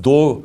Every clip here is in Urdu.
2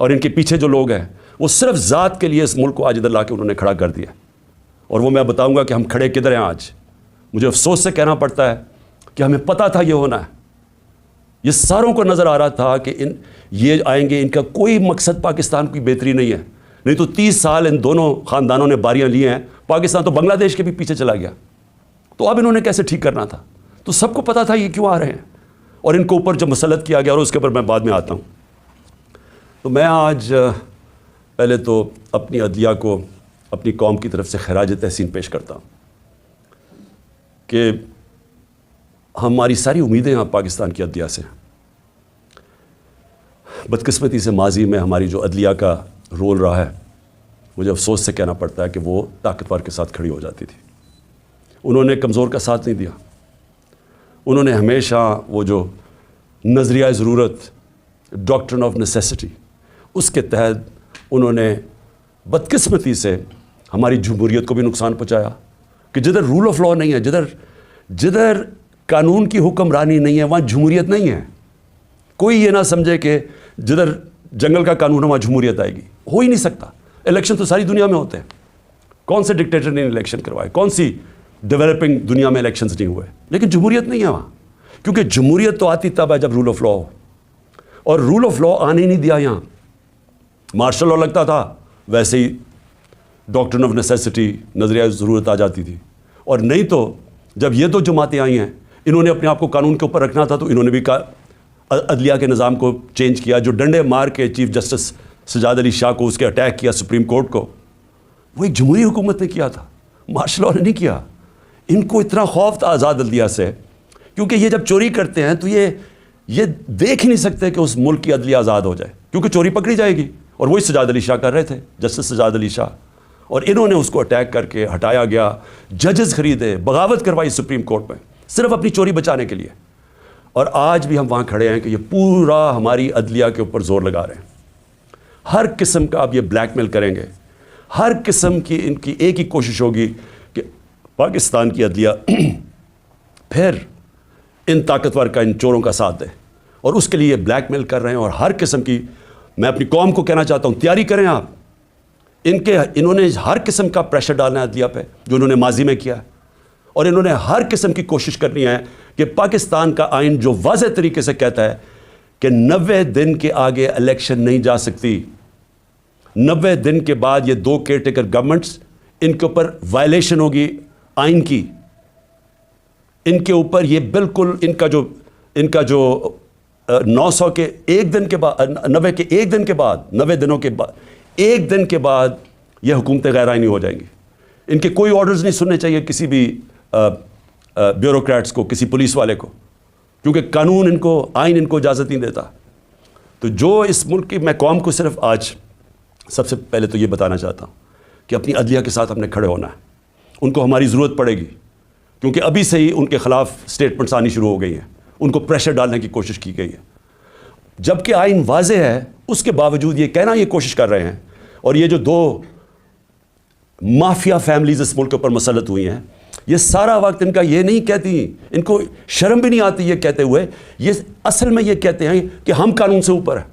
اور ان کے پیچھے جو لوگ ہیں وہ صرف ذات کے لیے اس ملک کو آج ادھر لا کے انہوں نے کھڑا کر دیا. اور وہ میں بتاؤں گا کہ ہم کھڑے کدھر ہیں آج. مجھے افسوس سے کہنا پڑتا ہے کہ ہمیں پتہ تھا یہ ہونا ہے. یہ ساروں کو نظر آ رہا تھا کہ یہ آئیں گے, ان کا کوئی مقصد پاکستان کی بہتری نہیں ہے. نہیں تو 30 سال ان دونوں خاندانوں نے باریاں لی ہیں, پاکستان تو بنگلہ دیش کے بھی پیچھے چلا گیا. تو اب انہوں نے کیسے ٹھیک کرنا تھا؟ تو سب کو پتا تھا یہ کیوں آ رہے ہیں, اور ان کو اوپر جب مسلط کیا گیا, اور اس کے اوپر میں بعد میں آتا ہوں. تو میں آج پہلے تو اپنی عدلیہ کو اپنی قوم کی طرف سے خراج تحسین پیش کرتا ہوں کہ ہماری ساری امیدیں آپ پاکستان کی عدلیہ سے ہیں. بدقسمتی سے ماضی میں ہماری جو عدلیہ کا رول رہا ہے, مجھے افسوس سے کہنا پڑتا ہے کہ وہ طاقتور کے ساتھ کھڑی ہو جاتی تھی. انہوں نے کمزور کا ساتھ نہیں دیا. انہوں نے ہمیشہ وہ جو نظریہ ضرورت, ڈاکٹرن آف نیسیسٹی, اس کے تحت انہوں نے بدقسمتی سے ہماری جمہوریت کو بھی نقصان پہنچایا. کہ جدھر رول آف لا نہیں ہے, جدھر قانون کی حکمرانی نہیں ہے, وہاں جمہوریت نہیں ہے. کوئی یہ نہ سمجھے کہ جدھر جنگل کا قانون ہے وہاں جمہوریت آئے گی. ہو ہی نہیں سکتا. الیکشن تو ساری دنیا میں ہوتے ہیں. کون سے ڈکٹیٹر نے الیکشن کروائے؟ کون سی ڈیولپنگ دنیا میں الیکشنز نہیں ہوئے؟ لیکن جمہوریت نہیں ہے وہاں. کیونکہ جمہوریت تو آتی تب ہے جب رول آف لا ہو, اور رول آف لا آنے ہی نہیں دیا یہاں. مارشل لا لگتا تھا, ویسے ہی ڈاکٹرن آف نیسیسٹی, نظریہ ضرورت آ جاتی تھی. اور نہیں تو جب یہ دو جماعتیں آئی ہیں, انہوں نے اپنے آپ کو قانون کے اوپر رکھنا تھا, تو انہوں نے بھی عدلیہ کے نظام کو چینج کیا. جو ڈنڈے مار کے چیف جسٹس سجاد علی شاہ کو اس کے اٹیک کیا سپریم کورٹ کو, وہ ایک جمہوری حکومت نے کیا تھا, مارشل لا نے نہیں کیا. ان کو اتنا خوف تھا آزاد عدلیہ سے, کیونکہ یہ جب چوری کرتے ہیں تو یہ دیکھ ہی نہیں سکتے کہ اس ملک کی عدلیہ آزاد ہو جائے, کیونکہ چوری پکڑی جائے گی. اور وہی سجاد علی شاہ کر رہے تھے, جسٹس سجاد علی شاہ, اور انہوں نے اس کو اٹیک کر کے ہٹایا گیا. ججز خریدے, بغاوت کروائی سپریم کورٹ میں, صرف اپنی چوری بچانے کے لیے. اور آج بھی ہم وہاں کھڑے ہیں کہ یہ پورا ہماری عدلیہ کے اوپر زور لگا رہے ہیں. ہر قسم کا اب یہ بلیک میل کریں گے, ہر قسم کی ان کی ایک ہی کوشش ہوگی کہ پاکستان کی عدلیہ پھر ان طاقتور کا, ان چوروں کا ساتھ دے. اور اس کے لیے بلیک میل کر رہے ہیں. اور ہر قسم کی, میں اپنی قوم کو کہنا چاہتا ہوں, تیاری کریں آپ. انہوں نے ہر قسم کا پریشر ڈالنا ہے عدلیہ پہ, جو انہوں نے ماضی میں کیا ہے. اور انہوں نے ہر قسم کی کوشش کرنی ہے کہ پاکستان کا آئین جو واضح طریقے سے کہتا ہے کہ 90 دن کے آگے الیکشن نہیں جا سکتی, 90 دن کے بعد یہ دو کیئر ٹیکر گورنمنٹس, ان کے اوپر وائلیشن ہوگی آئین کی. ان کے اوپر یہ بالکل ان کا جو 900 کے ایک دن کے بعد, 90 کے ایک دن کے بعد, 90 دنوں کے بعد, ایک دن کے بعد یہ حکومتیں غیر آئینی ہو جائیں گی. ان کے کوئی آرڈرز نہیں سننے چاہیے کسی بھی بیوروکریٹس کو, کسی پولیس والے کو, کیونکہ قانون آئین ان کو اجازت نہیں دیتا. تو جو اس ملک کی, میں قوم کو صرف آج سب سے پہلے تو یہ بتانا چاہتا ہوں کہ اپنی عدلیہ کے ساتھ ہم نے کھڑے ہونا ہے. ان کو ہماری ضرورت پڑے گی, کیونکہ ابھی سے ہی ان کے خلاف سٹیٹمنٹس آنی شروع ہو گئی ہیں. ان کو پریشر ڈالنے کی کوشش کی گئی ہے. جبکہ آئین واضح ہے, اس کے باوجود یہ کہنا یہ کوشش کر رہے ہیں. اور یہ جو دو مافیا فیملیز اس ملک کے اوپر مسلط ہوئی ہیں, یہ سارا وقت ان کا یہ نہیں کہتی, ان کو شرم بھی نہیں آتی یہ کہتے ہوئے, یہ اصل میں یہ کہتے ہیں کہ ہم قانون سے اوپر ہیں.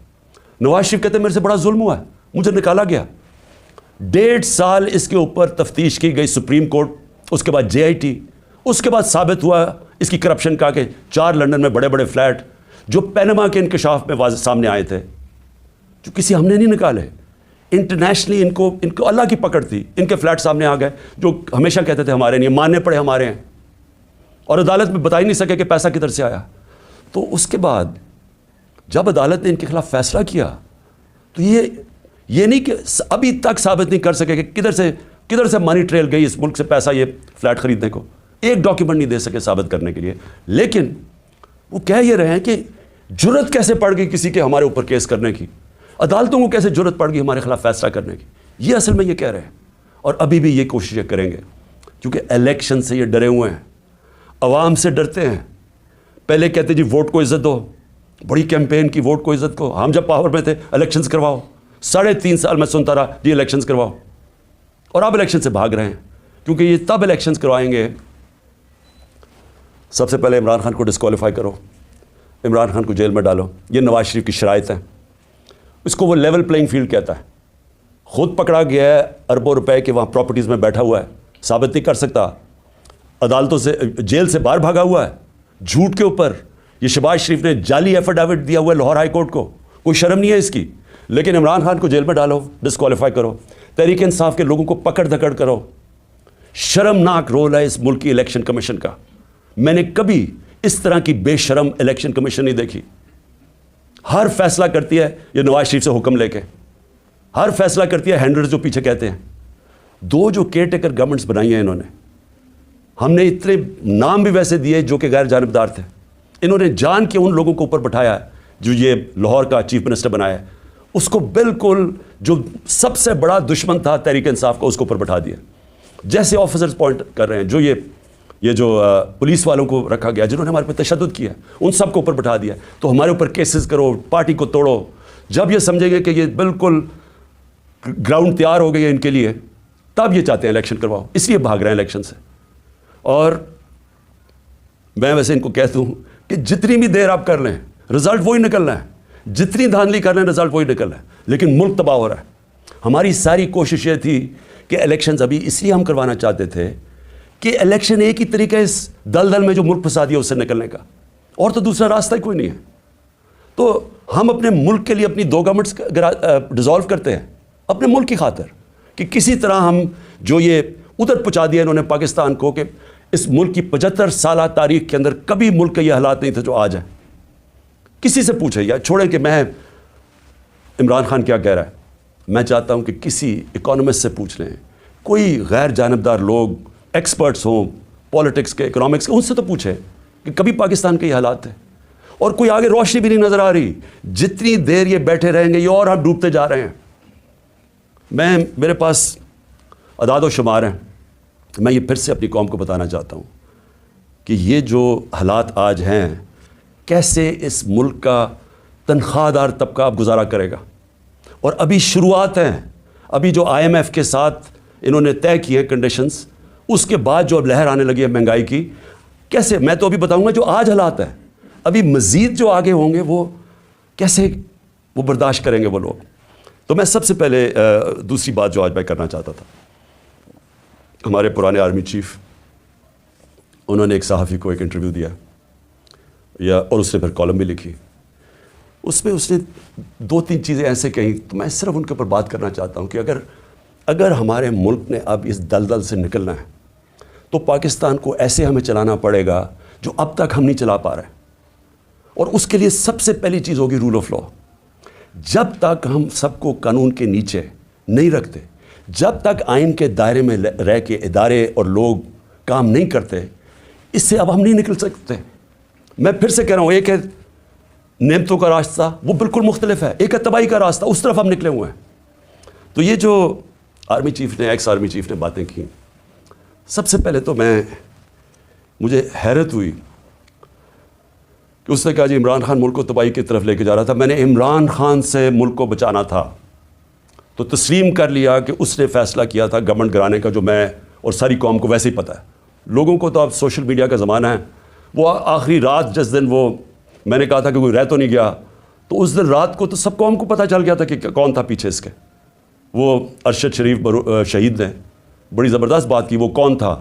نواز شریف کہتے ہیں میرے سے بڑا ظلم ہوا ہے, مجھے نکالا گیا. 1.5 سال اس کے اوپر تفتیش کی گئی سپریم کورٹ, اس کے بعد JIT, اس کے بعد ثابت ہوا اس کی کرپشن کا کہ 4 لندن میں بڑے بڑے فلیٹ جو پینما کے انکشاف میں واضح سامنے آئے تھے, جو کسی ہم نے نہیں نکالے. انٹرنیشنلی ان کو اللہ کی پکڑ تھی, ان کے فلیٹ سامنے آ گئے جو ہمیشہ کہتے تھے ہمارے نہیں, ماننے پڑے ہمارے ہیں, اور عدالت میں بتا ہی نہیں سکے کہ پیسہ کدھر سے آیا. تو اس کے بعد جب عدالت نے ان کے خلاف فیصلہ کیا تو یہ نہیں کہ ابھی تک ثابت نہیں کر سکے کہ کدھر سے منی ٹریل گئی اس ملک سے پیسہ یہ فلیٹ خریدنے کو, ایک ڈاکیومنٹ نہیں دے سکے ثابت کرنے کے لیے. لیکن وہ کہہ یہ رہے ہیں کہ جرت کیسے پڑ گئی کسی کے ہمارے اوپر کیس کرنے کی, عدالتوں کو کیسے جرت پڑ گئی ہمارے خلاف فیصلہ کرنے کی. یہ اصل میں یہ کہہ رہے ہیں, اور ابھی بھی یہ کوششیں کریں گے, کیونکہ الیکشن سے یہ ڈرے ہوئے ہیں, عوام سے ڈرتے ہیں. پہلے کہتے جی ووٹ کو عزت دو, بڑی کیمپین کی ووٹ کو عزت کو. ہم جب پاور میں تھے الیکشنز کرواؤ, 3.5 سال میں سنتا رہا جی الیکشنز کرواؤ, اور اب الیکشن سے بھاگ رہے ہیں, کیونکہ یہ تب الیکشنز کروائیں گے. سب سے پہلے عمران خان کو ڈسکوالیفائی کرو, عمران خان کو جیل میں ڈالو, یہ نواز شریف کی شرائط ہیں. اس کو وہ لیول پلینگ فیلڈ کہتا ہے. خود پکڑا گیا ہے اربوں روپے کے وہاں پراپرٹیز میں بیٹھا ہوا ہے, ثابت نہیں کر سکتا, عدالتوں سے جیل سے باہر بھاگا ہوا ہے جھوٹ کے اوپر. یہ شہباز شریف نے جعلی ایفیڈیوٹ دیا ہوا ہے لاہور ہائی کورٹ کو, کوئی شرم نہیں ہے اس کی. لیکن عمران خان کو جیل میں ڈالو, ڈسکوالیفائی کرو, تحریک انصاف کے لوگوں کو پکڑ دھکڑ کرو. شرمناک رول ہے اس ملک کی الیکشن کمیشن کا. میں نے کبھی اس طرح کی بے شرم الیکشن کمیشن نہیں دیکھی. ہر فیصلہ کرتی ہے یہ نواز شریف سے حکم لے کے, ہر فیصلہ کرتی ہے ہینڈلرز جو پیچھے کہتے ہیں. دو جو کیئر ٹیکر گورنمنٹس بنائی ہیں انہوں نے, ہم نے اتنے نام بھی ویسے دیے جو کہ غیر جانبدار تھے. انہوں نے جان کے ان لوگوں کو اوپر بٹھایا ہے جو یہ لاہور کا چیف منسٹر بنایا ہے, اس کو بالکل جو سب سے بڑا دشمن تھا تحریک انصاف کا اس کو اوپر بٹھا دیا. جیسے آفیسرز پوائنٹ کر رہے ہیں, جو یہ جو پولیس والوں کو رکھا گیا جنہوں نے ہمارے پہ تشدد کیا, ان سب کو اوپر بٹھا دیا. تو ہمارے اوپر کیسز کرو, پارٹی کو توڑو. جب یہ سمجھیں گے کہ یہ بالکل گراؤنڈ تیار ہو گئی ہے ان کے لیے, تب یہ چاہتے ہیں الیکشن کرواؤ, اس لیے بھاگ رہے ہیں الیکشن سے. اور میں ویسے ان کو کہتا ہوں کہ جتنی بھی دیر آپ کر لیں رزلٹ وہی نکلنا ہے, جتنی دھاندلی کر لیں رزلٹ وہی نکلنا ہے. لیکن ملک تباہ ہو رہا ہے. ہماری ساری کوشش یہ تھی کہ الیکشنز ابھی اس لیے ہم کروانا چاہتے تھے کہ الیکشن ایک ہی طریقہ اس دلدل میں جو ملک پھنسا دیا اس سے نکلنے کا, اور تو دوسرا راستہ ہی کوئی نہیں ہے. تو ہم اپنے ملک کے لیے اپنی دو گورنمنٹس ڈیزالو کرتے ہیں اپنے ملک کی خاطر, کہ کسی طرح ہم جو یہ ادھر پہنچا دیا انہوں نے پاکستان کو, کہ اس ملک کی 75 سالہ تاریخ کے اندر کبھی ملک کے یہ حالات نہیں تھے جو آج ہیں. کسی سے پوچھیں یا چھوڑیں کہ میں عمران خان کیا کہہ رہا ہے, میں چاہتا ہوں کہ کسی اکانومسٹ سے پوچھ لیں, کوئی غیر جانبدار لوگ ایکسپرٹس ہوں پالیٹکس کے, اکنامکس کے, ان سے تو پوچھیں کہ کبھی پاکستان کے یہ حالات تھے. اور کوئی آگے روشنی بھی نہیں نظر آ رہی. جتنی دیر یہ بیٹھے رہیں گے یہ اور ہم ڈوبتے جا رہے ہیں. میرے پاس اعداد و شمار ہیں, میں یہ پھر سے اپنی قوم کو بتانا چاہتا ہوں کہ یہ جو حالات آج ہیں, کیسے اس ملک کا تنخواہ دار طبقہ اب گزارا کرے گا. اور ابھی شروعات ہیں, ابھی جو IMF کے ساتھ انہوں نے طے کی ہیں کنڈیشنز, اس کے بعد جو اب لہر آنے لگی ہے مہنگائی کی, کیسے, میں تو ابھی بتاؤں گا جو آج حالات ہیں, ابھی مزید جو آگے ہوں گے وہ کیسے وہ برداشت کریں گے وہ لوگ. تو میں سب سے پہلے دوسری بات جو آج میں کرنا چاہتا تھا, ہمارے پرانے آرمی چیف, انہوں نے ایک صحافی کو ایک انٹرویو دیا اور اس نے پھر کالم بھی لکھی. اس میں اس نے 2-3 چیزیں ایسے کہیں, تو میں صرف ان کے اوپر بات کرنا چاہتا ہوں کہ اگر ہمارے ملک نے اب اس دلدل سے نکلنا ہے تو پاکستان کو ایسے ہمیں چلانا پڑے گا جو اب تک ہم نہیں چلا پا رہے. اور اس کے لیے سب سے پہلی چیز ہوگی رول آف لا. جب تک ہم سب کو قانون کے نیچے نہیں رکھتے, جب تک آئین کے دائرے میں رہ کے ادارے اور لوگ کام نہیں کرتے, اس سے اب ہم نہیں نکل سکتے. میں پھر سے کہہ رہا ہوں, ایک ہے نعمتوں کا راستہ, وہ بالکل مختلف ہے, ایک ہے تباہی کا راستہ, اس طرف ہم نکلے ہوئے ہیں. تو یہ جو آرمی چیف نے, ایکس آرمی چیف نے باتیں کی, سب سے پہلے تو مجھے حیرت ہوئی کہ اس نے کہا جی عمران خان ملک کو تباہی کی طرف لے کے جا رہا تھا. میں نے عمران خان سے ملک کو بچانا تھا تو تسلیم کر لیا کہ اس نے فیصلہ کیا تھا گورنمنٹ گرانے کا, جو میں اور ساری قوم کو ویسے ہی پتہ ہے. لوگوں کو تو اب سوشل میڈیا کا زمانہ ہے, وہ آخری رات جس دن وہ میں نے کہا تھا کہ کوئی رہ تو نہیں گیا, تو اس دن رات کو تو سب قوم کو پتہ چل گیا تھا کہ کون تھا پیچھے اس کے. وہ ارشد شریف شہید نے بڑی زبردست بات کی, وہ کون تھا,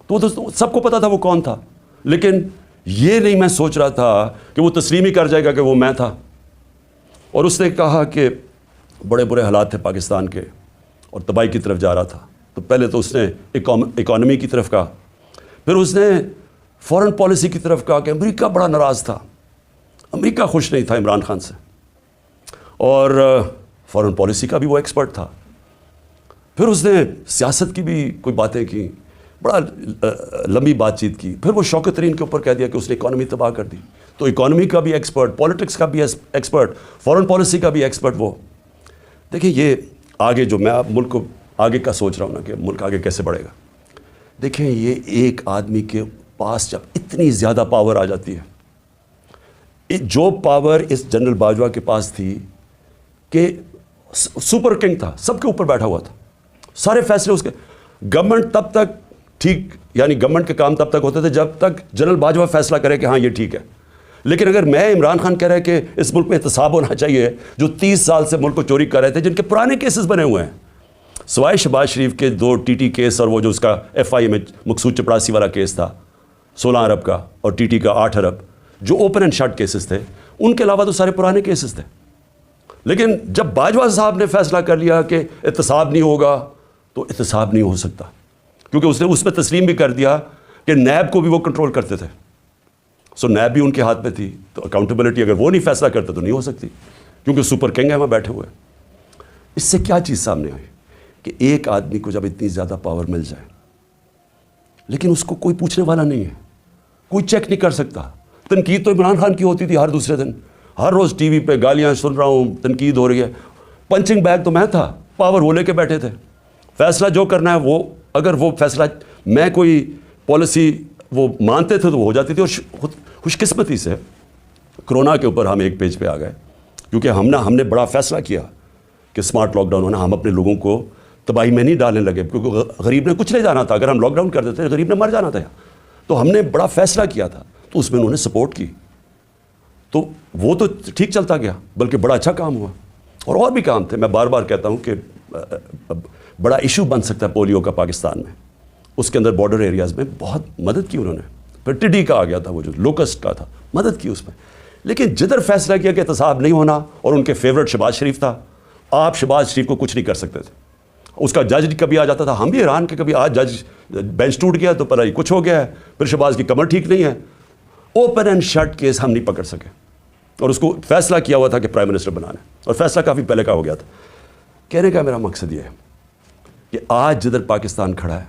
تو سب کو پتہ تھا وہ کون تھا. لیکن یہ نہیں میں سوچ رہا تھا کہ وہ تسلیم ہی کر جائے گا کہ وہ میں تھا. اور اس نے کہا کہ بڑے برے حالات تھے پاکستان کے اور تباہی کی طرف جا رہا تھا. تو پہلے تو اس نے اکانومی کی طرف کہا, پھر اس نے فارن پالیسی کی طرف کہا کہ امریکہ بڑا ناراض تھا, امریکہ خوش نہیں تھا عمران خان سے, اور فارن پالیسی کا بھی وہ ایکسپرٹ تھا. پھر اس نے سیاست کی بھی کوئی باتیں کی, بڑا لمبی بات چیت کی. پھر وہ شوکت ترین کے اوپر کہہ دیا کہ اس نے اکانومی تباہ کر دی. تو اکانومی کا بھی ایکسپرٹ, پالیٹکس کا بھی ایکسپرٹ, فارن پالیسی کا بھی ایکسپرٹ. وہ دیکھیں یہ آگے جو میں ملک کو آگے کا سوچ رہا ہوں نا کہ ملک آگے کیسے بڑھے گا. دیکھیں یہ ایک آدمی کے پاس جب اتنی زیادہ پاور آ جاتی ہے, جو پاور اس جنرل باجوہ کے پاس تھی کہ سپر کنگ تھا, سب کے اوپر بیٹھا ہوا تھا, سارے فیصلے اس کے, گورنمنٹ تب تک ٹھیک, یعنی گورنمنٹ کے کام تب تک ہوتے تھے جب تک جنرل باجوہ فیصلہ کرے کہ ہاں یہ ٹھیک ہے. لیکن اگر میں عمران خان کہہ رہا ہے کہ اس ملک میں احتساب ہونا چاہیے، جو 30 سال سے ملک کو چوری کر رہے تھے، جن کے پرانے کیسز بنے ہوئے ہیں، سوائے شہباز شریف کے 2 TT کیس اور وہ جو اس کا FI میں مقصود چپڑاسی والا کیس تھا 16 ارب کا اور TT کا 8 ارب، جو اوپن اینڈ شٹ کیسز تھے، ان کے علاوہ تو سارے پرانے کیسز تھے. لیکن جب باجوہ صاحب نے فیصلہ کر لیا کہ احتساب نہیں ہوگا تو احتساب نہیں ہو سکتا، کیونکہ اس نے اس میں تسلیم بھی کر دیا کہ نیب کو بھی وہ کنٹرول کرتے تھے. سو نیب بھی ان کے ہاتھ میں تھی، تو اکاؤنٹیبلٹی اگر وہ نہیں فیصلہ کرتے تو نہیں ہو سکتی، کیونکہ سپر کنگ ہے وہاں بیٹھے ہوئے. اس سے کیا چیز سامنے آئی کہ ایک آدمی کو جب اتنی زیادہ پاور مل جائے لیکن اس کو کوئی پوچھنے والا نہیں ہے، کوئی چیک نہیں کر سکتا. تنقید تو عمران خان کی ہوتی تھی ہر دوسرے دن، ہر روز ٹی وی پہ گالیاں سن رہا ہوں، تنقید ہو رہی ہے. پنچنگ بیگ تو میں تھا، پاور وہ لے کے بیٹھے تھے. فیصلہ جو کرنا ہے وہ، اگر وہ فیصلہ میں کوئی پالیسی وہ مانتے تھے تو وہ ہو جاتی تھی. اور خوش قسمتی سے کرونا کے اوپر ہم ایک پیج پہ آ گئے، کیونکہ ہم نے بڑا فیصلہ کیا کہ اسمارٹ لاک ڈاؤن ہونا. ہم اپنے لوگوں کو تباہی میں نہیں ڈالنے لگے، کیونکہ غریب نے کچھ نہیں جانا تھا. اگر ہم لاک ڈاؤن کر دیتے غریب نے مر جانا تھا. تو ہم نے بڑا فیصلہ کیا تھا، تو اس میں انہوں نے سپورٹ کی، تو وہ تو ٹھیک چلتا گیا، بلکہ بڑا اچھا کام ہوا. اور بھی کام تھے. میں بار بار کہتا ہوں کہ بڑا ایشو بن سکتا ہے پولیو کا پاکستان میں، اس کے اندر بارڈر ایریاز میں بہت مدد کی انہوں نے. پھر ٹڈی کا آ گیا تھا، وہ جو لوکسٹ کا تھا، مدد کی اس میں. لیکن جدھر فیصلہ کیا کہ احتساب نہیں ہونا، اور ان کے فیورٹ شہباز شریف تھا، آپ شہباز شریف کو کچھ نہیں کر سکتے تھے. اس کا جج کبھی آ جاتا تھا، ہم بھی حیران کہ کبھی آج جج بینچ ٹوٹ گیا تو پتہ ہی کچھ ہو گیا ہے، پھر شہباز کی کمر ٹھیک نہیں ہے. اوپن اینڈ شٹ کیس ہم نہیں پکڑ سکے، اور اس کو فیصلہ کیا ہوا تھا کہ پرائم منسٹر بنانا ہے، اور فیصلہ کافی پہلے کا ہو گیا تھا. کہنے کا میرا مقصد یہ ہے کہ آج جدھر پاکستان کھڑا ہے،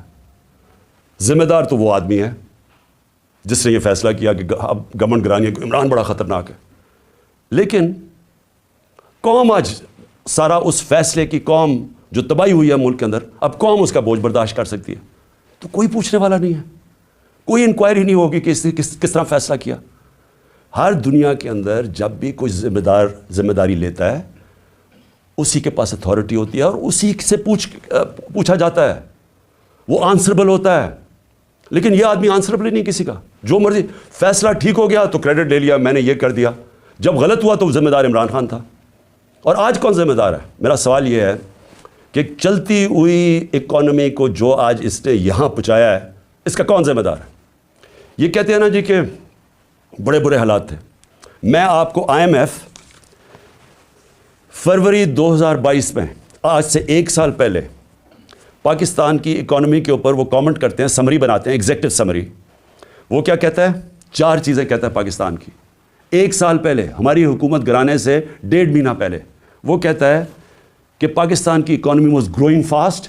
ذمہ دار تو وہ آدمی ہے جس نے یہ فیصلہ کیا کہ اب گورنمنٹ گرانی ہے، عمران بڑا خطرناک ہے. لیکن قوم آج سارا اس فیصلے کی، قوم جو تباہی ہوئی ہے ملک کے اندر، اب قوم اس کا بوجھ برداشت کر سکتی ہے. تو کوئی پوچھنے والا نہیں ہے، کوئی انکوائری نہیں ہوگی کہ اس نے کس طرح فیصلہ کیا. ہر دنیا کے اندر جب بھی کوئی ذمہ داری لیتا ہے، اسی کے پاس اتھارٹی ہوتی ہے اور اسی سے پوچھا جاتا ہے، وہ آنسربل ہوتا ہے. لیکن یہ آدمی آنسربل ہی نہیں کسی کا. جو مرضی فیصلہ ٹھیک ہو گیا تو کریڈٹ لے لیا، میں نے یہ کر دیا. جب غلط ہوا تو ذمہ دار عمران خان تھا. اور آج کون ذمہ دار ہے؟ میرا سوال یہ ہے کہ چلتی ہوئی اکانومی کو جو آج اس نے یہاں پہنچایا ہے، اس کا کون ذمہ دار ہے؟ یہ کہتے ہیں نا جی کہ بڑے برے حالات تھے. میں آپ کو IMF فروری 2022 میں، آج سے 1 سال پہلے، پاکستان کی اکانومی کے اوپر وہ کامنٹ کرتے ہیں، سمری بناتے ہیں، ایگزیکٹو سمری. وہ کیا کہتا ہے؟ 4 چیزیں کہتا ہے پاکستان کی. 1 سال پہلے، ہماری حکومت گرانے سے 1.5 مہینہ پہلے، وہ کہتا ہے کہ پاکستان کی اکانومی واز گروئنگ فاسٹ،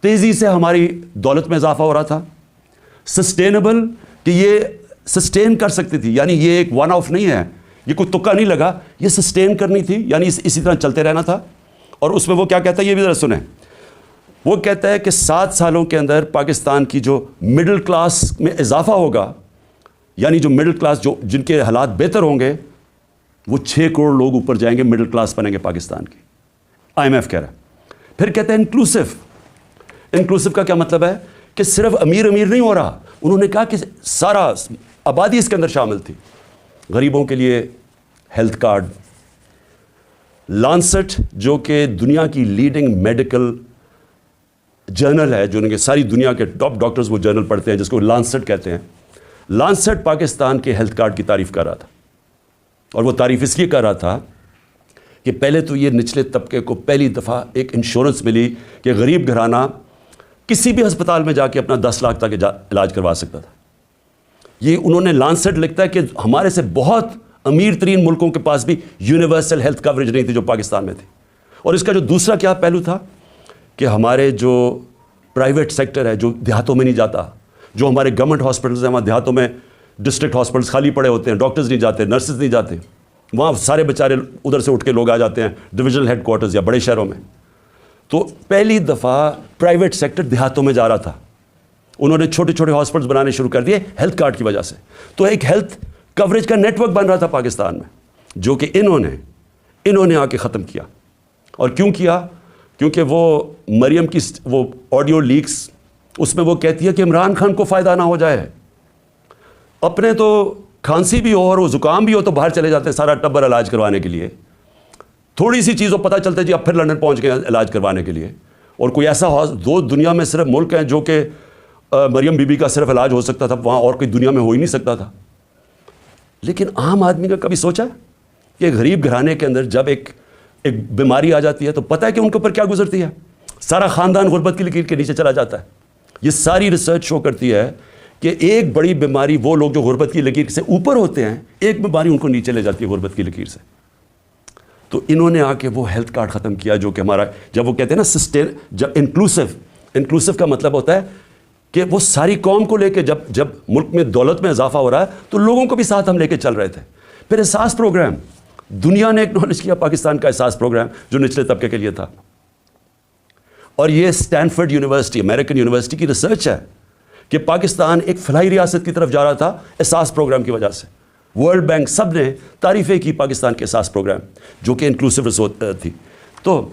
تیزی سے ہماری دولت میں اضافہ ہو رہا تھا. سسٹینیبل، کہ یہ سسٹین کر سکتی تھی، یعنی یہ ایک ون آف نہیں ہے، یہ کوئی تکا نہیں لگا، یہ سسٹین کرنی تھی، یعنی اسی طرح چلتے رہنا تھا. اور اس میں وہ کیا کہتا ہے، یہ بھی ذرا سنیں. وہ کہتا ہے کہ 7 سالوں کے اندر پاکستان کی جو مڈل کلاس میں اضافہ ہوگا، یعنی جو مڈل کلاس جن کے حالات بہتر ہوں گے، وہ 6 کروڑ لوگ اوپر جائیں گے، مڈل کلاس بنیں گے پاکستان کی. IMF کہہ رہا ہے. پھر کہتا ہے انکلوسیو کا کیا مطلب ہے؟ کہ صرف امیر نہیں ہو رہا. انہوں نے کہا کہ سارا آبادی اس کے اندر شامل تھی. غریبوں کے لیے ہیلتھ کارڈ، لانسٹ جو کہ دنیا کی لیڈنگ میڈیکل جرنل ہے، جو ان کے ساری دنیا کے ٹاپ ڈاکٹرز وہ جرنل پڑھتے ہیں، جس کو لانسٹ کہتے ہیں. لانسٹ پاکستان کے ہیلتھ کارڈ کی تعریف کر رہا تھا، اور وہ تعریف اس لیے کر رہا تھا کہ پہلے تو یہ نچلے طبقے کو پہلی دفعہ ایک انشورنس ملی کہ غریب گھرانہ کسی بھی ہسپتال میں جا کے اپنا 10 لاکھ تک علاج کروا سکتا تھا. یہ انہوں نے لانسٹ لکھتا ہے کہ ہمارے سے بہت امیر ترین ملکوں کے پاس بھی یونیورسل ہیلتھ کوریج نہیں تھی جو پاکستان میں تھی. اور اس کا جو دوسرا کیا پہلو تھا کہ ہمارے جو پرائیویٹ سیکٹر ہے جو دیہاتوں میں نہیں جاتا، جو ہمارے گورنمنٹ ہاسپٹلز ہیں وہاں دیہاتوں میں ڈسٹرکٹ ہاسپٹلز خالی پڑے ہوتے ہیں، ڈاکٹرز نہیں جاتے، نرسز نہیں جاتے، وہاں سارے بیچارے ادھر سے اٹھ کے لوگ آ جاتے ہیں ڈویژنل ہیڈ کوارٹرز یا بڑے شہروں میں. تو پہلی دفعہ پرائیویٹ سیکٹر دیہاتوں میں جا رہا تھا. انہوں نے چھوٹے چھوٹے ہاسپٹلز بنانے شروع کر دیے ہیلتھ کارڈ کی وجہ سے. تو ایک ہیلتھ کوریج کا نیٹ ورک بن رہا تھا پاکستان میں، جو کہ انہوں نے آ کے ختم کیا. اور کیوں کیا؟ کیونکہ وہ مریم کی وہ آڈیو لیکس، اس میں وہ کہتی ہے کہ عمران خان کو فائدہ نہ ہو جائے. اپنے تو کھانسی بھی ہو اور وہ زکام بھی ہو تو باہر چلے جاتے ہیں سارا ٹبر علاج کروانے کے لیے. تھوڑی سی چیز ہو پتہ چلتا ہے جی اب پھر لندن پہنچ گئے علاج کروانے کے لیے. اور کوئی ایسا دو دنیا میں صرف ملک ہیں جو کہ مریم بی بی کا صرف علاج ہو سکتا تھا, وہاں اور کوئی دنیا میں ہو ہی نہیں سکتا تھا. لیکن عام آدمی کا کبھی سوچا کہ غریب گھرانے کے اندر جب ایک بیماری آ جاتی ہے تو پتہ ہے کہ ان کے اوپر کیا گزرتی ہے؟ سارا خاندان غربت کی لکیر کے نیچے چلا جاتا ہے. یہ ساری ریسرچ شو کرتی ہے کہ ایک بڑی بیماری وہ لوگ جو غربت کی لکیر سے اوپر ہوتے ہیں, ایک بیماری ان کو نیچے لے جاتی ہے غربت کی لکیر سے. تو انہوں نے آ کے وہ ہیلتھ کارڈ ختم کیا جو کہ ہمارا, جب وہ کہتے ہیں نا سسٹین, جب انکلوسیو کا مطلب ہوتا ہے کہ وہ ساری قوم کو لے کے جب ملک میں دولت میں اضافہ ہو رہا ہے تو لوگوں کو بھی ساتھ ہم لے کے چل رہے تھے. پھر احساس پروگرام, دنیا نے ایکنالج کیا پاکستان کا احساس پروگرام جو نچلے طبقے کے لیے تھا. اور یہ اسٹینفورڈ یونیورسٹی, امریکن یونیورسٹی کی ریسرچ ہے کہ پاکستان ایک فلاحی ریاست کی طرف جا رہا تھا احساس پروگرام کی وجہ سے. ورلڈ بینک سب نے تعریفیں کی پاکستان کے احساس پروگرام جو کہ انکلوسیو تھی. تو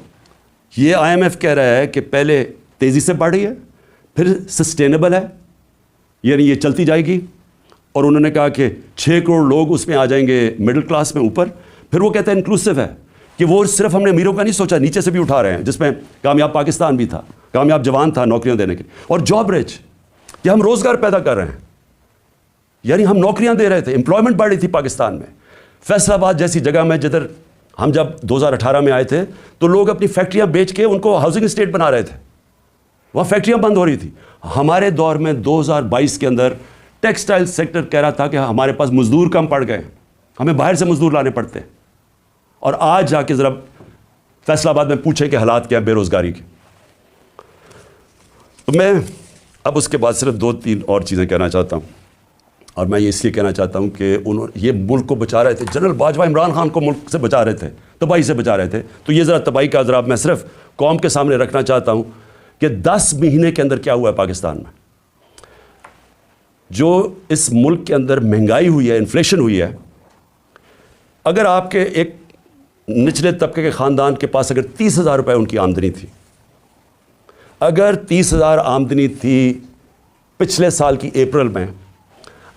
یہ آئی ایم ایف کہہ رہا ہے کہ پہلے تیزی سے بڑھ رہی ہے, پھر سسٹینیبل ہے, یعنی یہ چلتی جائے گی. اور انہوں نے کہا کہ 6 کروڑ لوگ اس میں آ جائیں گے مڈل کلاس میں اوپر. پھر وہ کہتا ہے انکلوسیو ہے کہ وہ صرف ہم نے امیروں کا نہیں سوچا, نیچے سے بھی اٹھا رہے ہیں, جس میں کامیاب پاکستان بھی تھا, کامیاب جوان تھا نوکریاں دینے کے لیے. اور جاب رچ کہ ہم روزگار پیدا کر رہے ہیں, یعنی ہم نوکریاں دے رہے تھے, امپلائمنٹ بڑھ رہی تھی پاکستان میں. فیصل آباد جیسی جگہ میں جدھر ہم جب 2018 میں آئے تھے تو لوگ اپنی فیکٹریاں بیچ کے ان کو ہاؤسنگ اسٹیٹ بنا رہے تھے, وہاں فیکٹریاں بند ہو رہی تھی. ہمارے دور میں 2022 کے اندر ٹیکسٹائل سیکٹر کہہ رہا تھا کہ ہمارے پاس مزدور کم پڑ گئے, ہمیں باہر سے مزدور لانے پڑتے ہیں. اور آج جا کے ذرا فیصل آباد میں پوچھے کہ حالات کیا ہیں بے روزگاری کے. تو میں اب اس کے بعد صرف 2-3 اور چیزیں کہنا چاہتا ہوں, اور میں یہ اس لیے کہنا چاہتا ہوں کہ یہ ملک کو بچا رہے تھے. جنرل باجوہ عمران خان کو ملک سے بچا رہے تھے, تباہی سے بچا رہے تھے. تو یہ ذرا تباہی کا ذرا میں صرف قوم کے سامنے رکھنا چاہتا ہوں کہ 10 مہینے کے اندر کیا ہوا ہے پاکستان میں. جو اس ملک کے اندر مہنگائی ہوئی ہے, انفلیشن ہوئی ہے. اگر آپ کے ایک نچلے طبقے کے خاندان کے پاس اگر 30,000 روپے ان کی آمدنی تھی, اگر 30,000 آمدنی تھی پچھلے سال کی اپریل میں,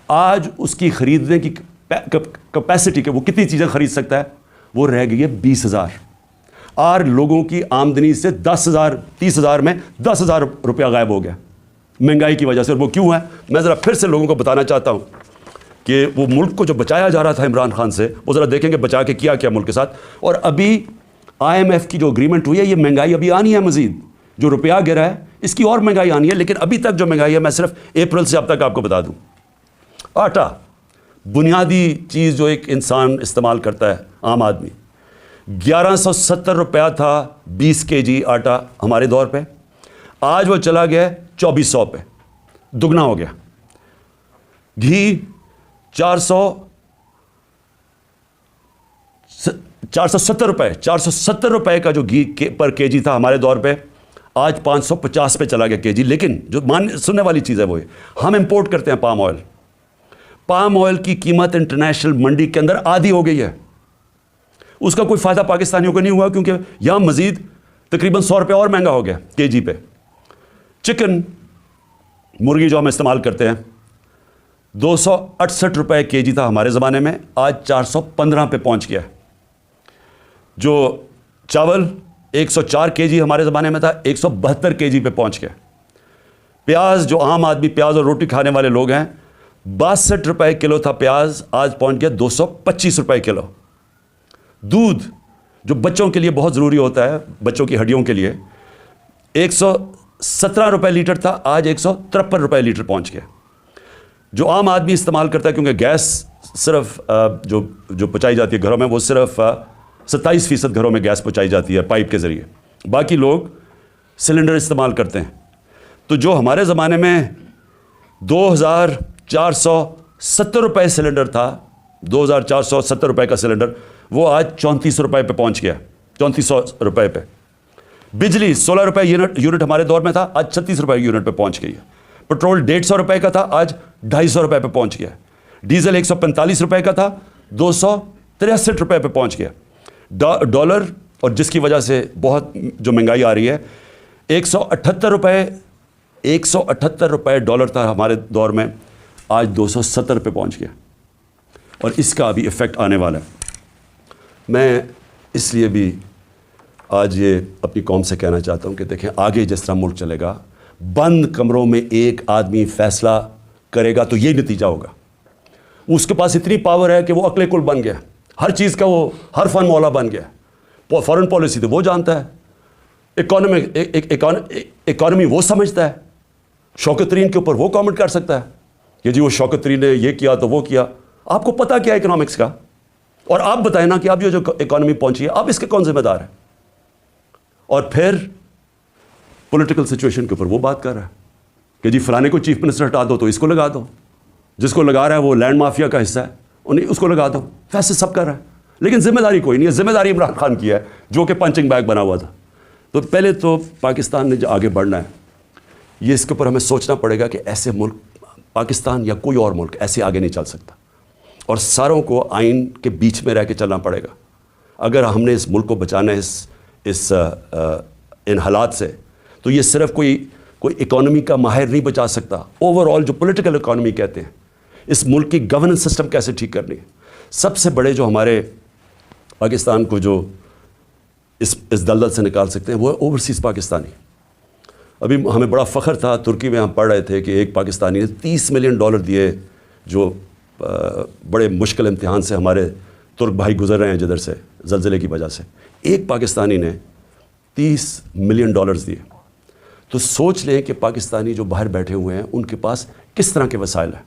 آج اس کی خریدنے کی کیپیسٹی کہ وہ کتنی چیزیں خرید سکتا ہے وہ رہ گئی ہے 20,000. اور لوگوں کی آمدنی سے 10,000 30,000 میں 10,000 روپیہ غائب ہو گیا مہنگائی کی وجہ سے. اور وہ کیوں ہے میں ذرا پھر سے لوگوں کو بتانا چاہتا ہوں کہ وہ ملک کو جو بچایا جا رہا تھا عمران خان سے, وہ ذرا دیکھیں کہ بچا کے کیا کیا ملک کے ساتھ. اور ابھی آئی ایم ایف کی جو اگریمنٹ ہوئی ہے, یہ مہنگائی ابھی آنی ہے مزید, جو روپیہ گرا ہے اس کی اور مہنگائی آنی ہے. لیکن ابھی تک جو مہنگائی ہے میں صرف اپریل سے اب تک آپ کو بتا دوں. آٹا, بنیادی چیز جو ایک انسان استعمال کرتا ہے عام آدمی, 1170 روپیہ تھا 20 kg آٹا ہمارے دور پہ, آج وہ چلا گیا 2400 پہ, دگنا ہو گیا. گھی 470 روپے کا جو گھی پر kg تھا ہمارے دور پہ, آج 550 پہ چلا گیا kg. لیکن جو سننے والی چیز ہے وہ ہم امپورٹ کرتے ہیں پام آئل. پام آئل کی قیمت انٹرنیشنل منڈی کے اندر آدھی ہو گئی ہے. اس کا کوئی فائدہ پاکستانیوں کو نہیں ہوا کیونکہ یہاں مزید تقریباً 100 روپے اور مہنگا ہو گیا kg پہ. چکن, مرغی جو ہم استعمال کرتے ہیں 268 روپے kg تھا ہمارے زمانے میں, آج 415 پہ پہنچ گیا. جو چاول 104 kg ہمارے زمانے میں تھا 172 kg پہ پہنچ گیا. پیاز, جو عام آدمی پیاز اور روٹی کھانے والے لوگ ہیں, 62 روپے کلو تھا پیاز, آج پہنچ گیا 225 روپے کلو. دودھ جو بچوں کے لیے بہت ضروری ہوتا ہے, بچوں کی ہڈیوں کے لیے, 117 روپے لیٹر تھا, آج 153 روپے لیٹر پہنچ گیا. جو عام آدمی استعمال کرتا ہے, کیونکہ گیس صرف جو پہنچائی جاتی ہے گھروں میں, وہ صرف 27% گھروں میں گیس پہنچائی جاتی ہے پائپ کے ذریعے, باقی لوگ سلنڈر استعمال کرتے ہیں. تو جو ہمارے زمانے میں 2470 روپے سلنڈر تھا, 2470 روپے کا سلنڈر, وہ آج 3400 روپے پہ پہنچ گیا, 3400 روپے پہ. بجلی 16 روپے یونٹ ہمارے دور میں تھا, آج 36 روپے یونٹ پہ پہنچ گئی ہے. پٹرول 150 روپے کا تھا, آج 250 روپے پہ پہنچ گیا. ڈیزل 145 روپے کا تھا, 263 روپے پہ پہنچ گیا. ڈالر, اور جس کی وجہ سے بہت جو مہنگائی آ رہی ہے, 178 روپے ڈالر تھا ہمارے دور میں, آج 270 پہ پہنچ گیا. اور اس کا بھی ایفیکٹ آنے والا ہے. میں اس لیے بھی آج یہ اپنی قوم سے کہنا چاہتا ہوں کہ دیکھیں آگے جس طرح ملک چلے گا, بند کمروں میں ایک آدمی فیصلہ کرے گا تو یہ نتیجہ ہوگا. اس کے پاس اتنی پاور ہے کہ وہ عقل کل بن گیا, ہر چیز کا وہ ہر فن مولا بن گیا. فارن پالیسی تو وہ جانتا ہے, اکانومی وہ سمجھتا ہے, شوکت ترین کے اوپر وہ کامنٹ کر سکتا ہے کہ جی وہ شوکت ترین نے یہ کیا تو وہ کیا. آپ کو پتہ کیا ہے اکنامکس کا, اور آپ بتائیں نا کہ اب یہ جو اکانومی پہنچی ہے اب اس کے کون ذمہ دار ہے. اور پھر پولیٹیکل سچویشن کے اوپر وہ بات کر رہا ہے کہ جی فلانے کو چیف منسٹر ہٹا دو تو اس کو لگا دو, جس کو لگا رہا ہے وہ لینڈ مافیا کا حصہ ہے انہیں اس کو لگا دو. فیصلے سب کر رہا ہے لیکن ذمہ داری کوئی نہیں ہے. ذمہ داری عمران خان کی ہے جو کہ پنچنگ بیگ بنا ہوا تھا. تو پہلے تو پاکستان نے جو آگے بڑھنا ہے یہ اس کے اوپر ہمیں سوچنا پڑے گا کہ ایسے ملک پاکستان یا کوئی اور ملک ایسے آگے نہیں چل سکتا, اور ساروں کو آئین کے بیچ میں رہ کے چلنا پڑے گا. اگر ہم نے اس ملک کو بچانا ہے ان حالات سے, تو یہ صرف کوئی اکانومی کا ماہر نہیں بچا سکتا. اوور آل جو پولیٹیکل اکانومی کہتے ہیں, اس ملک کی گورننس سسٹم کیسے ٹھیک کرنی ہے. سب سے بڑے جو ہمارے پاکستان کو جو اس دلدل سے نکال سکتے ہیں وہ ہے اوورسیز پاکستانی. ابھی ہمیں بڑا فخر تھا, ترکی میں ہم پڑھ رہے تھے کہ ایک پاکستانی نے $30 ملین دیے, جو بڑے مشکل امتحان سے ہمارے ترک بھائی گزر رہے ہیں جدھر سے زلزلے کی وجہ سے. ایک پاکستانی نے $30 ملین دیے. تو سوچ لیں کہ پاکستانی جو باہر بیٹھے ہوئے ہیں ان کے پاس کس طرح کے وسائل ہیں.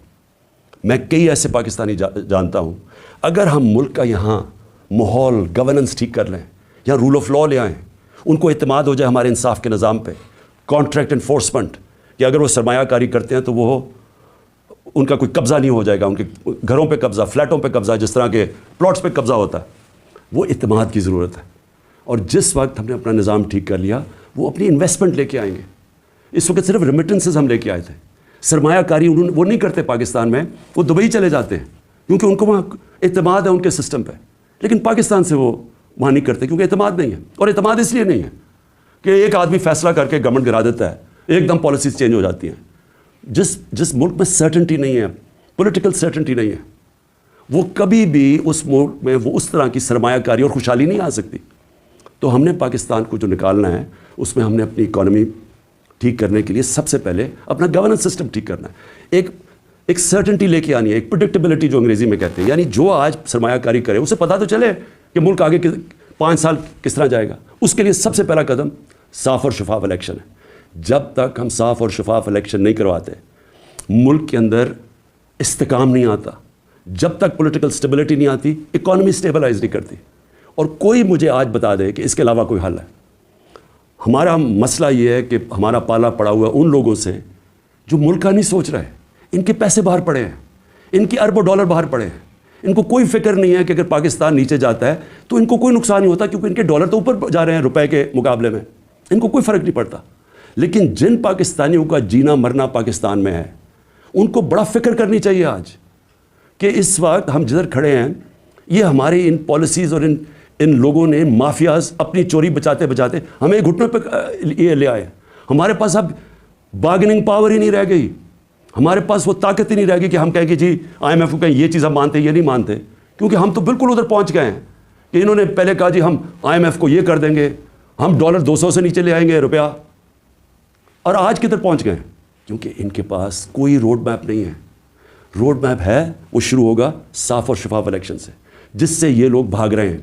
میں کئی ایسے پاکستانی جانتا ہوں, اگر ہم ملک کا یہاں ماحول گورننس ٹھیک کر لیں, یہاں رول آف لا لے آئیں, ان کو اعتماد ہو جائے ہمارے انصاف کے نظام پہ, کانٹریکٹ انفورسمنٹ کہ اگر وہ سرمایہ کاری کرتے ہیں تو وہ ان کا کوئی قبضہ نہیں ہو جائے گا, ان کے گھروں پہ قبضہ, فلیٹوں پہ قبضہ, جس طرح کے پلاٹس پہ قبضہ ہوتا ہے. وہ اعتماد کی ضرورت ہے. اور جس وقت ہم نے اپنا نظام ٹھیک کر لیا وہ اپنی انویسٹمنٹ لے کے آئیں گے. اس وقت صرف ریمیٹنسز ہم لے کے آئے تھے, سرمایہ کاری وہ نہیں کرتے پاکستان میں, وہ دبئی چلے جاتے ہیں کیونکہ ان کو وہاں اعتماد ہے ان کے سسٹم پہ. لیکن پاکستان سے وہ وہاں نہیں کرتے کیونکہ اعتماد نہیں ہے. اور اعتماد اس لیے نہیں ہے کہ ایک آدمی فیصلہ کر کے گورنمنٹ گرا دیتا ہے, ایک دم پالیسیز چینج ہو جاتی ہیں. جس ملک میں سرٹنٹی نہیں ہے, پولیٹیکل سرٹنٹی نہیں ہے, وہ کبھی بھی اس ملک میں وہ اس طرح کی سرمایہ کاری اور خوشحالی نہیں آ سکتی. تو ہم نے پاکستان کو جو نکالنا ہے اس میں ہم نے اپنی اکانومی ٹھیک کرنے کے لیے سب سے پہلے اپنا گورننس سسٹم ٹھیک کرنا ہے. ایک سرٹنٹی لے کے آنی ہے, ایک پریڈکٹیبلٹی جو انگریزی میں کہتے ہیں, یعنی جو آج سرمایہ کاری کرے اسے پتہ تو چلے کہ ملک آگے 5 سال کس طرح جائے گا. اس کے لیے سب سے پہلا قدم صاف اور شفاف الیکشن ہے. جب تک ہم صاف اور شفاف الیکشن نہیں کرواتے ملک کے اندر استحکام نہیں آتا, جب تک پولیٹیکل سٹیبلٹی نہیں آتی اکانومی سٹیبلائز نہیں کرتی. اور کوئی مجھے آج بتا دے کہ اس کے علاوہ کوئی حل ہے. ہمارا مسئلہ یہ ہے کہ ہمارا پالا پڑا ہوا ان لوگوں سے جو ملک کا نہیں سوچ رہے. ان کے پیسے باہر پڑے ہیں, ان کی اربوں ڈالر باہر پڑے ہیں, ان کو کوئی فکر نہیں ہے کہ اگر پاکستان نیچے جاتا ہے تو ان کو کوئی نقصان نہیں ہوتا کیونکہ ان کے ڈالر تو اوپر جا رہے ہیں روپے کے مقابلے میں, ان کو کوئی فرق نہیں پڑتا. لیکن جن پاکستانیوں کا جینا مرنا پاکستان میں ہے ان کو بڑا فکر کرنی چاہیے آج کہ اس وقت ہم جدھر کھڑے ہیں یہ ہماری ان پالیسیز اور ان لوگوں نے مافیاز اپنی چوری بچاتے بچاتے ہمیں گھٹنوں پہ یہ لے آئے. ہمارے پاس اب بارگننگ پاور ہی نہیں رہ گئی, ہمارے پاس وہ طاقت ہی نہیں رہ گئی کہ ہم کہیں کہ جی IMF کو کہیں یہ چیز ہم مانتے یہ نہیں مانتے, کیونکہ ہم تو بالکل ادھر پہنچ گئے ہیں کہ انہوں نے پہلے کہا جی ہم IMF کو یہ کر دیں گے, ہم ڈالر 200 سے نیچے لے آئیں گے روپیہ, اور آج کدھر پہنچ گئے ہیں کیونکہ ان کے پاس کوئی روڈ میپ نہیں ہے. روڈ میپ ہے وہ شروع ہوگا صاف اور شفاف الیکشن سے, جس سے یہ لوگ بھاگ رہے ہیں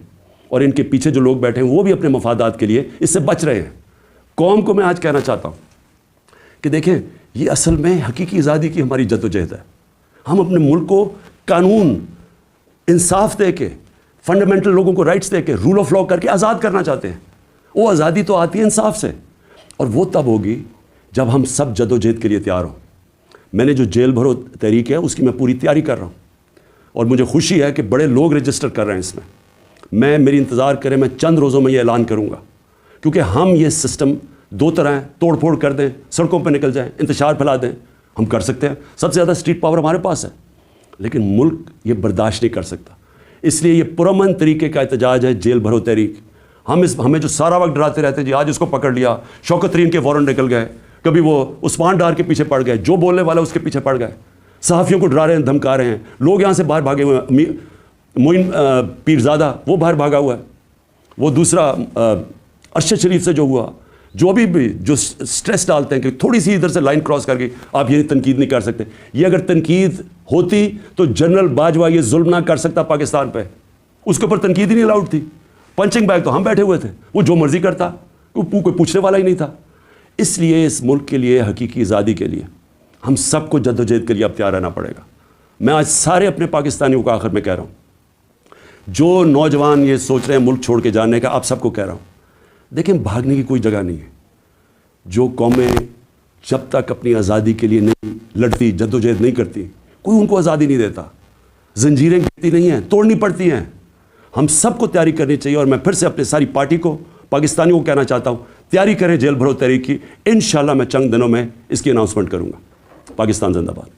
اور ان کے پیچھے جو لوگ بیٹھے ہیں وہ بھی اپنے مفادات کے لیے اس سے بچ رہے ہیں. قوم کو میں آج کہنا چاہتا ہوں کہ دیکھیں یہ اصل میں حقیقی آزادی کی ہماری جدوجہد ہے. ہم اپنے ملک کو قانون انصاف دے کے, فنڈامنٹل لوگوں کو رائٹس دے کے, رول آف لا کر کے آزاد کرنا چاہتے ہیں. وہ آزادی تو آتی ہے انصاف سے, اور وہ تب ہوگی جب ہم سب جدوجہد کے لیے تیار ہوں. میں نے جو جیل بھرو تحریک ہے اس کی میں پوری تیاری کر رہا ہوں, اور مجھے خوشی ہے کہ بڑے لوگ رجسٹر کر رہے ہیں اس میں. میری انتظار کریں, میں چند روزوں میں یہ اعلان کروں گا, کیونکہ ہم یہ سسٹم 2 طرح ہیں, توڑ پھوڑ کر دیں, سڑکوں پہ نکل جائیں, انتشار پھیلا دیں, ہم کر سکتے ہیں. سب سے زیادہ اسٹریٹ پاور ہمارے پاس ہے, لیکن ملک یہ برداشت نہیں کر سکتا. اس لیے یہ پرامن طریقے کا احتجاج ہے جیل بھرو تحریک. ہمیں جو سارا وقت ڈراتے رہتے جی آج اس کو پکڑ لیا, شوکت ترین کے وارنٹ نکل گئے, کبھی وہ عثمان ڈار کے پیچھے پڑ گئے, جو بولنے والا اس کے پیچھے پڑ گئے. صحافیوں کو ڈرا رہے ہیں, دھمکا رہے ہیں. لوگ یہاں سے باہر بھاگے ہوئے ہیں. معین پیرزادہ وہ باہر بھاگا ہوا ہے. وہ دوسرا ارشد شریف سے جو ہوا, جو بھی جو سٹریس ڈالتے ہیں کہ تھوڑی سی ادھر سے لائن کراس کر کے آپ یہ تنقید نہیں کر سکتے. یہ اگر تنقید ہوتی تو جنرل باجوہ یہ ظلم نہ کر سکتا پاکستان پہ. اس کے اوپر تنقید ہی نہیں الاؤڈ تھی. پنچنگ بیگ تو ہم بیٹھے ہوئے تھے, وہ جو مرضی کرتا, کوئی پوچھنے والا ہی نہیں تھا. اس لیے اس ملک کے لیے, حقیقی آزادی کے لیے ہم سب کو جدوجہد کے لیے اب تیار رہنا پڑے گا. میں آج سارے اپنے پاکستانیوں کو آخر میں کہہ رہا ہوں, جو نوجوان یہ سوچ رہے ہیں ملک چھوڑ کے جانے کا, آپ سب کو کہہ رہا ہوں, دیکھیں بھاگنے کی کوئی جگہ نہیں ہے. جو قومیں جب تک اپنی آزادی کے لیے نہیں لڑتی, جدوجہد نہیں کرتی, کوئی ان کو آزادی نہیں دیتا. زنجیریں گرتی نہیں ہیں, توڑنی پڑتی ہیں. ہم سب کو تیاری کرنی چاہیے. اور میں پھر سے اپنے ساری پارٹی کو, پاکستانیوں کو کہنا چاہتا ہوں, تیاری کریں جیل بھرو تحریک کی. انشاءاللہ میں چند دنوں میں اس کی اناؤنسمنٹ کروں گا. پاکستان زندہ باد.